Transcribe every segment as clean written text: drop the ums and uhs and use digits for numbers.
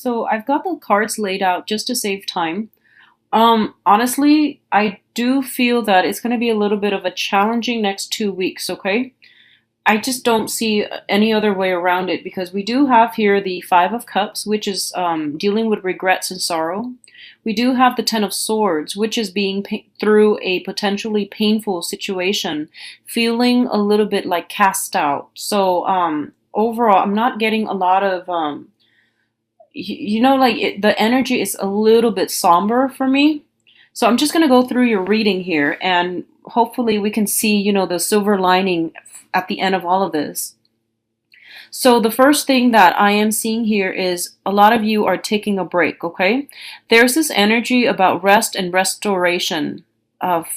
So I've got the cards laid out just to save time. Honestly, I do feel that it's going to be a little bit of a challenging next 2 weeks, okay? I just don't see any other way around it because we do have here the Five of Cups, which is dealing with regrets and sorrow. We do have the Ten of Swords, which is being through a potentially painful situation, feeling a little bit like cast out. So, overall, I'm not getting a lot of like the energy is a little bit somber for me. So I'm just going to go through your reading here and hopefully we can see, the silver lining at the end of all of this. So the first thing that I am seeing here is a lot of you are taking a break, okay? There's this energy about rest and restoration, of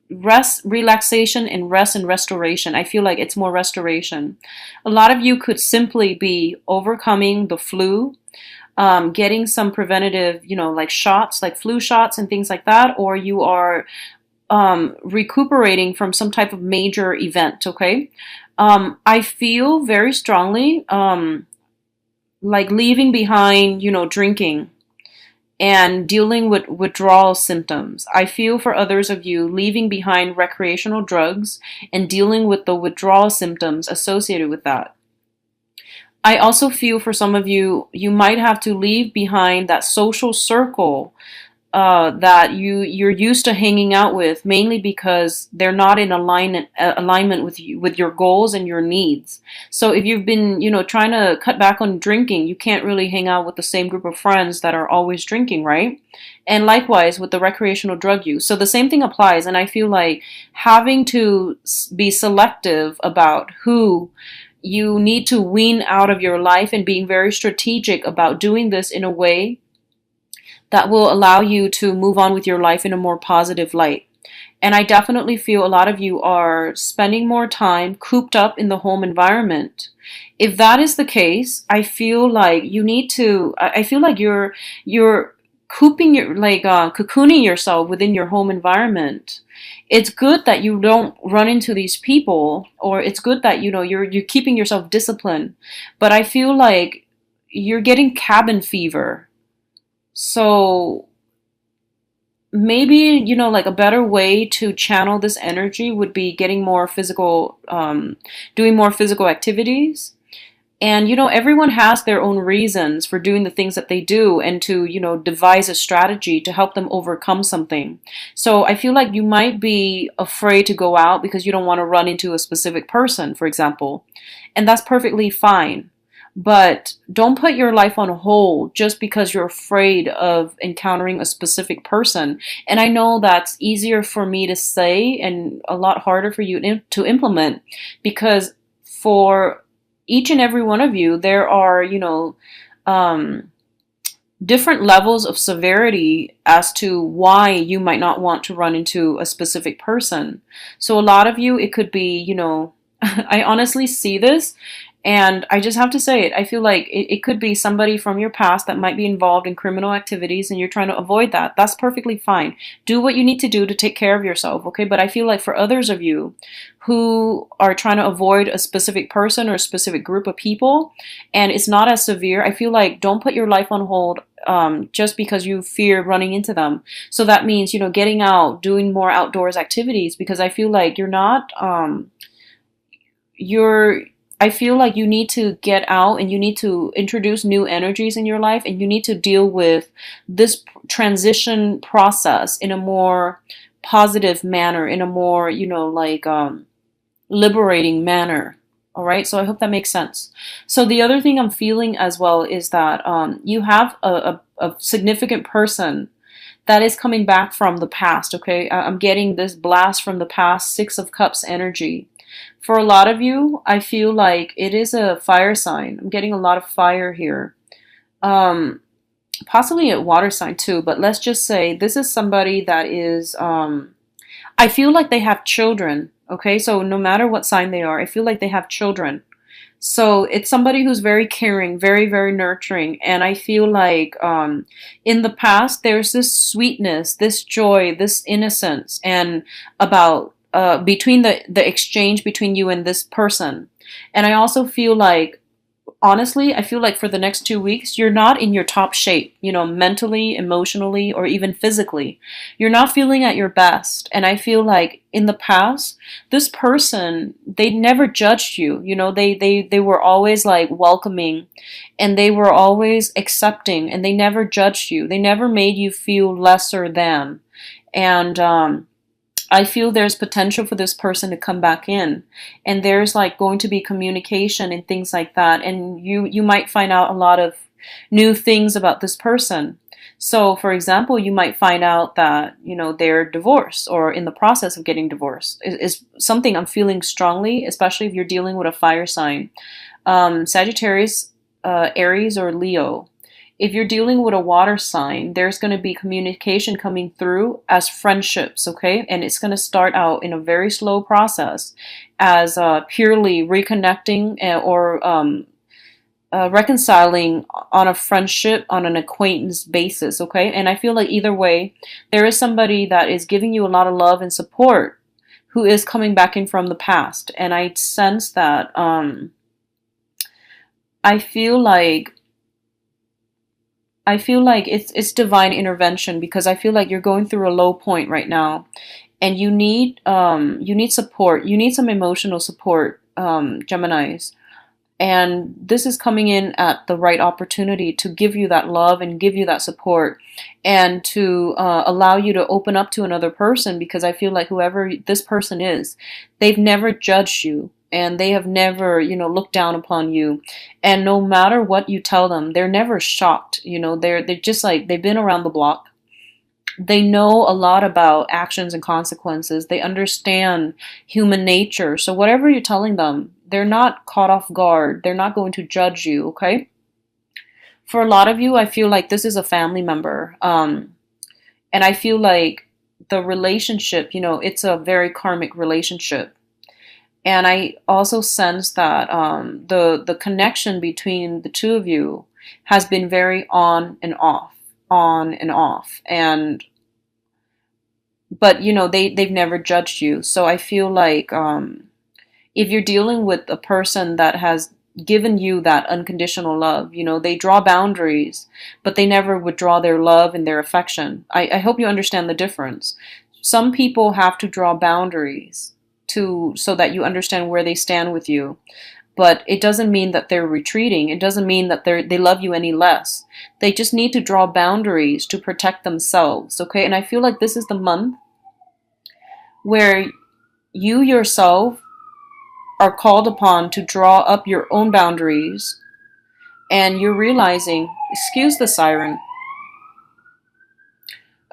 rest, relaxation, and rest and restoration. I feel like it's more restoration. A lot of you could simply be overcoming the flu, getting some preventative, like shots, like flu shots and things like that, or you are recuperating from some type of major event, okay? I feel very strongly like leaving behind, drinking and dealing with withdrawal symptoms. I feel for others of you leaving behind recreational drugs and dealing with the withdrawal symptoms associated with that. I also feel for some of you, you might have to leave behind that social circle that you're used to hanging out with, mainly because they're not in alignment with you, with your goals and your needs. So if you've been, trying to cut back on drinking, you can't really hang out with the same group of friends that are always drinking, right? And likewise with the recreational drug use. So the same thing applies, and I feel like having to be selective about who you need to wean out of your life and being very strategic about doing this in a way that will allow you to move on with your life in a more positive light. And I definitely feel a lot of you are spending more time cooped up in the home environment. If that is the case, I feel like you need to, I feel like you're cooping your, like cocooning yourself within your home environment. It's good that you don't run into these people, or it's good that, you're keeping yourself disciplined. But I feel like you're getting cabin fever. So maybe, like a better way to channel this energy would be getting more physical, doing more physical activities. And, everyone has their own reasons for doing the things that they do and to, devise a strategy to help them overcome something. So I feel like you might be afraid to go out because you don't want to run into a specific person, for example. And that's perfectly fine. But don't put your life on hold just because you're afraid of encountering a specific person. And I know that's easier for me to say and a lot harder for you to implement, because for each and every one of you, there are, different levels of severity as to why you might not want to run into a specific person. So a lot of you, it could be, I honestly see this, and I just have to say it. I feel like it could be somebody from your past that might be involved in criminal activities and you're trying to avoid that. That's perfectly fine. Do what you need to do to take care of yourself, okay? But I feel like for others of you who are trying to avoid a specific person or a specific group of people, and it's not as severe, I feel like don't put your life on hold just because you fear running into them. So that means, getting out, doing more outdoors activities, because I feel like you're not, you're, I feel like you need to get out and you need to introduce new energies in your life, and you need to deal with this transition process in a more positive manner, in a more, liberating manner. All right. So I hope that makes sense. So the other thing I'm feeling as well is that you have a significant person that is coming back from the past. Okay. I'm getting this blast from the past, Six of Cups energy. For a lot of you, I feel like it is a fire sign. I'm getting a lot of fire here. Possibly a water sign too, but let's just say this is somebody that is, I feel like they have children. Okay, so no matter what sign they are, I feel like they have children. So it's somebody who's very caring, very, very nurturing. And I feel like in the past, there's this sweetness, this joy, this innocence, and about between the exchange between you and this person. And I also feel like honestly, I feel like for the next 2 weeks, you're not in your top shape, mentally, emotionally, or even physically. You're not feeling at your best. And I feel like in the past, this person, they never judged you. They were always like welcoming, and they were always accepting, and they never judged you. They never made you feel lesser than. And I feel there's potential for this person to come back in, and there's like going to be communication and things like that, and you might find out a lot of new things about this person. So for example, you might find out that they're divorced or in the process of getting divorced is something I'm feeling strongly, especially if you're dealing with a fire sign. Sagittarius, Aries, or Leo. If you're dealing with a water sign, there's going to be communication coming through as friendships, okay? And it's going to start out in a very slow process as purely reconnecting or reconciling on a friendship, on an acquaintance basis, okay? And I feel like either way, there is somebody that is giving you a lot of love and support who is coming back in from the past. And I sense that I feel like it's divine intervention, because I feel like you're going through a low point right now, and you need support. You need some emotional support, Geminis. And this is coming in at the right opportunity to give you that love and give you that support, and to allow you to open up to another person, because I feel like whoever this person is, they've never judged you, and they have never, looked down upon you. And no matter what you tell them, they're never shocked. They're just like, they've been around the block. They know a lot about actions and consequences. They understand human nature. So whatever you're telling them, they're not caught off guard. They're not going to judge you, okay? For a lot of you, I feel like this is a family member. And I feel like the relationship, it's a very karmic relationship. And I also sense that the connection between the two of you has been very on and off, on and off. And but they've never judged you. So I feel like if you're dealing with a person that has given you that unconditional love, they draw boundaries, but they never withdraw their love and their affection. I hope you understand the difference. Some people have to draw boundaries so that you understand where they stand with you. But it doesn't mean that they're retreating. It doesn't mean that they love you any less. They just need to draw boundaries to protect themselves, okay? And I feel like this is the month where you yourself are called upon to draw up your own boundaries, and you're realizing, excuse the siren.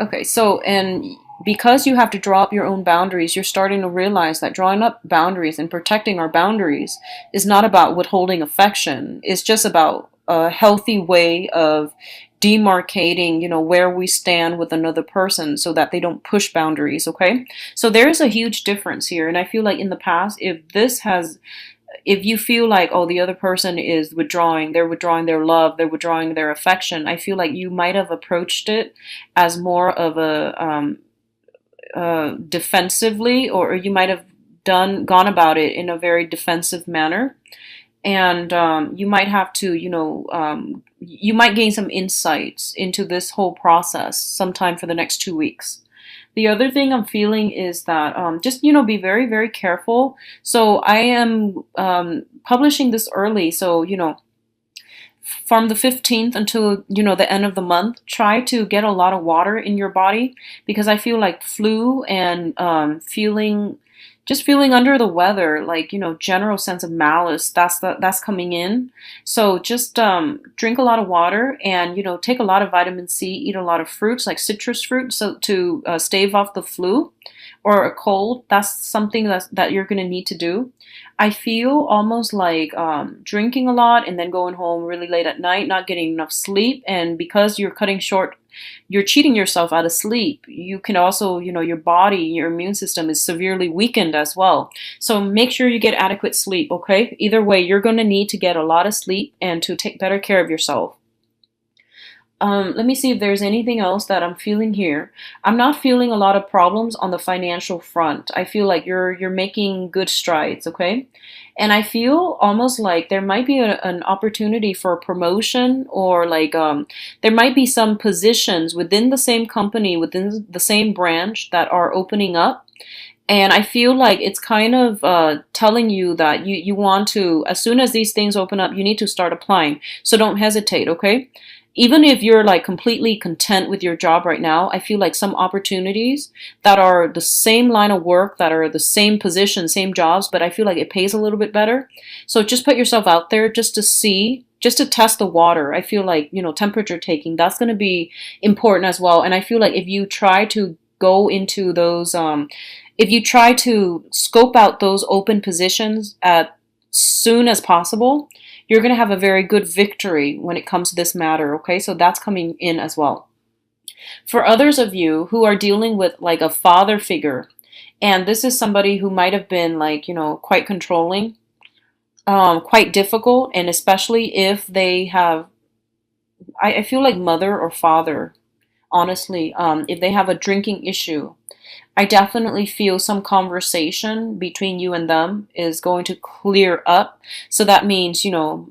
Okay, so, and because you have to draw up your own boundaries, you're starting to realize that drawing up boundaries and protecting our boundaries is not about withholding affection. It's just about a healthy way of demarcating, where we stand with another person so that they don't push boundaries, okay? So there's a huge difference here. And I feel like in the past, if you feel like, oh, the other person is withdrawing, they're withdrawing their love, they're withdrawing their affection, I feel like you might have approached it as more of a defensively, or you might have gone about it in a very defensive manner. And you might have to, you might gain some insights into this whole process sometime for the next 2 weeks. The other thing I'm feeling is that just, be very, very careful. So I am publishing this early. So, from the 15th until, the end of the month, try to get a lot of water in your body, because I feel like flu and feeling under the weather, like, general sense of malice, that's coming in. So just drink a lot of water, and, take a lot of vitamin C, eat a lot of fruits, like citrus fruit, so to stave off the flu or a cold. That's something that you're going to need to do. I feel almost like drinking a lot and then going home really late at night, not getting enough sleep. And because you're cheating yourself out of sleep. You can also, your body, your immune system is severely weakened as well. So make sure you get adequate sleep, okay? Either way, you're going to need to get a lot of sleep and to take better care of yourself. Let me see if there's anything else that I'm feeling here. I'm not feeling a lot of problems on the financial front. I feel like you're making good strides, okay? And I feel almost like there might be an opportunity for a promotion, or like there might be some positions within the same company, within the same branch that are opening up. And I feel like it's kind of telling you that you want to, as soon as these things open up, you need to start applying. So don't hesitate, okay? Even if you're like completely content with your job right now, I feel like some opportunities that are the same line of work, that are the same position, same jobs, but I feel like it pays a little bit better. So just put yourself out there just to see, just to test the water. I feel like, temperature taking, that's going to be important as well. And I feel like if you try to go into those, if you try to scope out those open positions as soon as possible, you're going to have a very good victory when it comes to this matter, okay? So that's coming in as well. For others of you who are dealing with like a father figure, and this is somebody who might have been like, quite controlling, quite difficult, and especially if they have, I feel like mother or father, honestly, if they have a drinking issue, I definitely feel some conversation between you and them is going to clear up. So that means,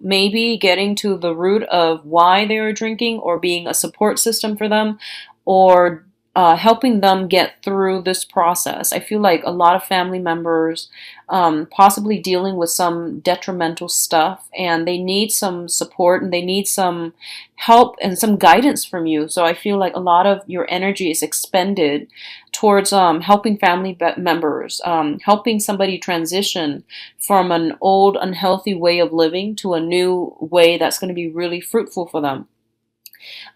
maybe getting to the root of why they are drinking, or being a support system for them, or helping them get through this process. I feel like a lot of family members possibly dealing with some detrimental stuff, and they need some support and they need some help and some guidance from you. So I feel like a lot of your energy is expended towards helping family members, helping somebody transition from an old unhealthy way of living to a new way that's going to be really fruitful for them.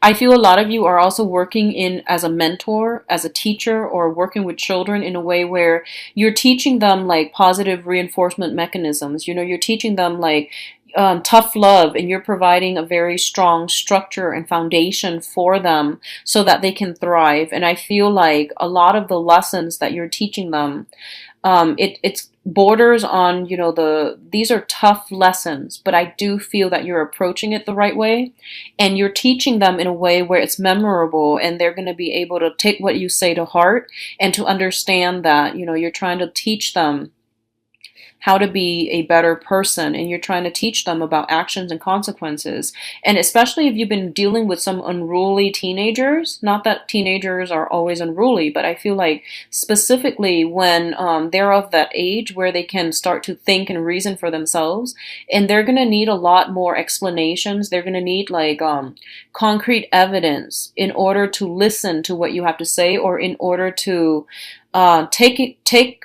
I feel a lot of you are also working in as a mentor, as a teacher, or working with children in a way where you're teaching them like positive reinforcement mechanisms. You're teaching them like tough love, and you're providing a very strong structure and foundation for them so that they can thrive. And I feel like a lot of the lessons that you're teaching them, it's borders on, these are tough lessons, but I do feel that you're approaching it the right way, and you're teaching them in a way where it's memorable, and they're going to be able to take what you say to heart, and to understand that, you're trying to teach them how to be a better person, and you're trying to teach them about actions and consequences. And especially if you've been dealing with some unruly teenagers, not that teenagers are always unruly, but I feel like specifically when they're of that age where they can start to think and reason for themselves, and they're going to need a lot more explanations. They're going to need like concrete evidence in order to listen to what you have to say, or in order to take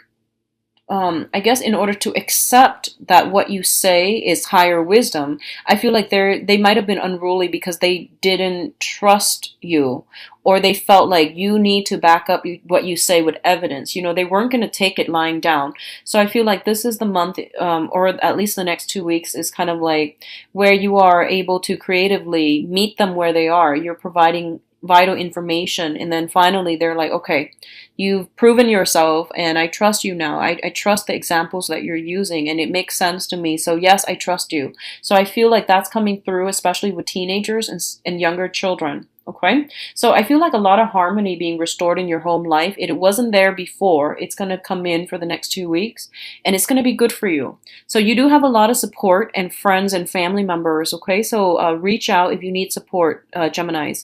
I guess in order to accept that what you say is higher wisdom. I feel like they might have been unruly because they didn't trust you, or they felt like you need to back up what you say with evidence. They weren't going to take it lying down. So I feel like this is the month, or at least the next 2 weeks, is kind of like where you are able to creatively meet them where they are. You're providing vital information, and then finally they're like, okay, you've proven yourself and I trust you now. I trust the examples that you're using, and it makes sense to me, so yes, I trust you. So I feel like that's coming through, especially with teenagers and younger children. Okay, so I feel like a lot of harmony being restored in your home life. It wasn't there before. It's going to come in for the next 2 weeks, and it's going to be good for you. So you do have a lot of support and friends and family members. Okay, so reach out if you need support, Geminis.